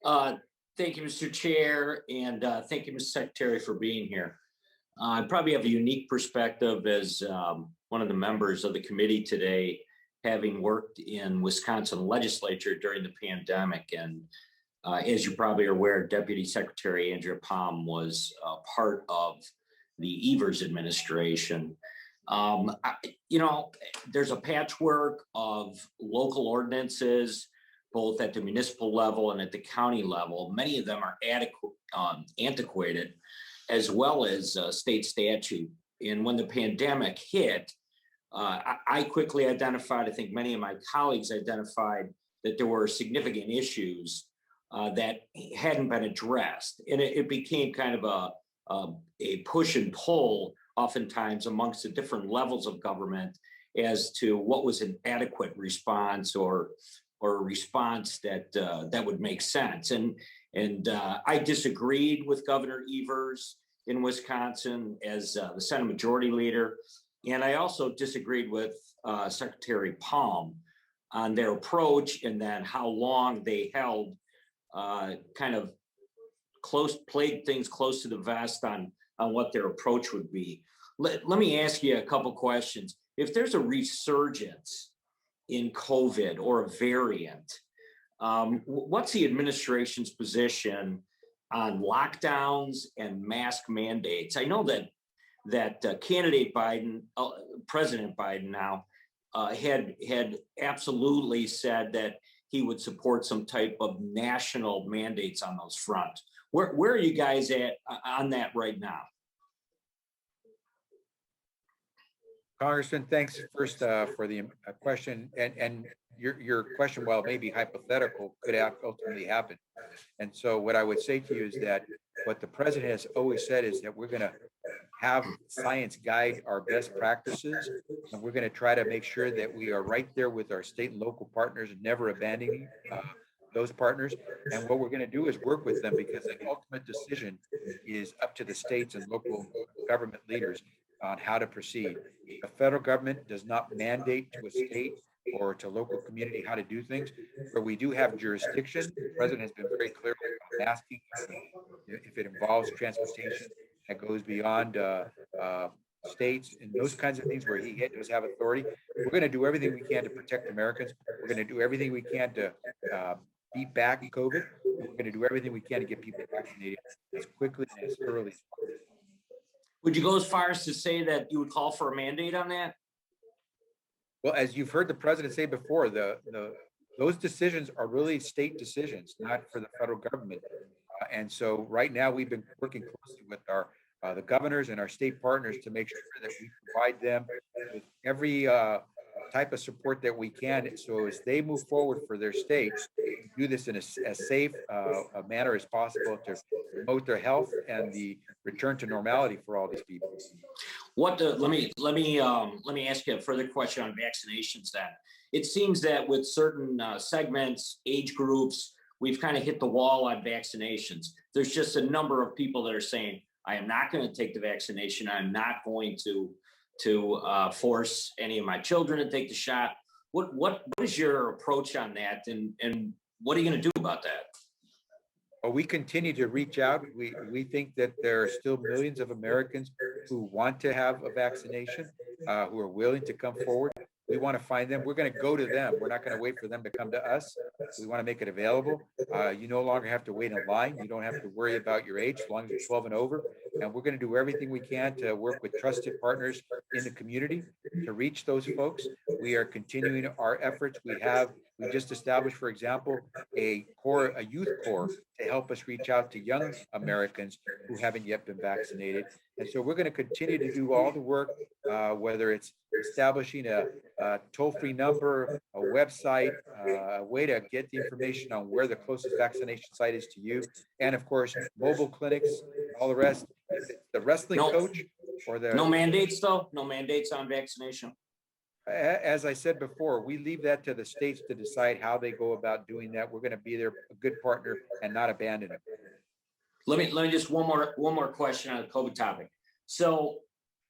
Uh, Thank you, Mr. Chair, and thank you, Mr. Secretary, for being here. I probably have a unique perspective as one of the members of the committee today, having worked in Wisconsin legislature during the pandemic. And as you probably are aware, Deputy Secretary Andrea Palm was part of the Evers administration. There's a patchwork of local ordinances, both at the municipal level and at the county level. Many of them are antiquated, as well as state statute. And when the pandemic hit, I quickly identified, I think many of my colleagues identified, that there were significant issues that hadn't been addressed. And it became kind of a push and pull, oftentimes amongst the different levels of government, as to what was an adequate response or a response that would make sense. And I disagreed with Governor Evers in Wisconsin as the Senate Majority Leader. And I also disagreed with Secretary Palm on their approach, and then how long they held kind of played things close to the vest on what their approach would be. Let me ask you a couple questions. If there's a resurgence in COVID or a variant, what's the administration's position on lockdowns and mask mandates? I know that candidate Biden, President Biden now, had absolutely said that he would support some type of national mandates on those fronts. Where are you guys at on that right now? Congressman, thanks first for the question, and your question, while maybe hypothetical, could ultimately happen. And so what I would say to you is that what the president has always said is that we're going to have science guide our best practices, and we're going to try to make sure that we are right there with our state and local partners, never abandoning those partners. And what we're going to do is work with them, because the ultimate decision is up to the states and local government leaders on how to proceed. The federal government does not mandate to a state or to local community how to do things, but we do have jurisdiction. The president has been very clear about asking if it involves transportation that goes beyond states and those kinds of things where he does have authority. We're going to do everything we can to protect Americans. We're going to do everything we can to beat back COVID. We're going to do everything we can to get people vaccinated as quickly and as thoroughly as possible. Would you go as far as to say that you would call for a mandate on that? Well, as you've heard the president say before, those decisions are really state decisions, not for the federal government. And so right now we've been working closely with the governors and our state partners to make sure that we provide them with every type of support that we can. So as they move forward for their states, we do this in as safe a manner as possible to promote their health and the return to normality for all these people. Let me ask you a further question on vaccinations then. It seems that with certain segments, age groups, we've kind of hit the wall on vaccinations. There's just a number of people that are saying, I am not going to take the vaccination. I'm not going to force any of my children to take the shot. What is your approach on that, and what are you going to do about that? Well, we continue to reach out. We think that there are still millions of Americans who want to have a vaccination, who are willing to come forward. We want to find them. We're going to go to them. We're not going to wait for them to come to us. We want to make it available. You no longer have to wait in line. You don't have to worry about your age as long as you're 12 and over. And we're going to do everything we can to work with trusted partners in the community to reach those folks. We are continuing our efforts. We just established, for example, a youth corps to help us reach out to young Americans who haven't yet been vaccinated. And so we're going to continue to do all the work, whether it's establishing a toll-free number, a website, a way to get the information on where the closest vaccination site is to you, and of course, mobile clinics, all the rest. The wrestling coach or no mandates though? No mandates on vaccination? As I said before, we leave that to the states to decide how they go about doing that. We're going to be there, a good partner, and not abandon it. Let me just one more question on the COVID topic. So,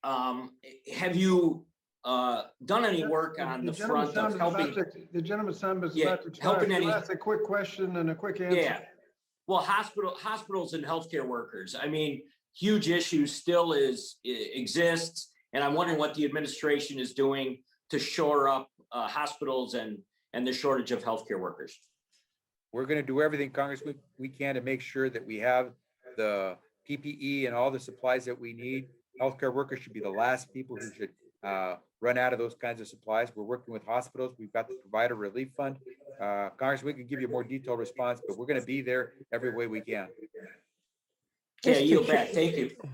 have you done any work on the front of helping? The gentleman sounded helping any? ask a quick question and a quick answer. Yeah. Well, hospitals and healthcare workers. I mean, huge issue still exists, and I'm wondering what the administration is doing to shore up hospitals and the shortage of healthcare workers. We're going to do everything, Congressman, we can to make sure that we have the PPE and all the supplies that we need. Healthcare workers should be the last people who should run out of those kinds of supplies. We're working with hospitals. We've got the provider relief fund. Congressman, we can give you a more detailed response, but we're going to be there every way we can. Okay, Mr. yield Chair- back. Thank you.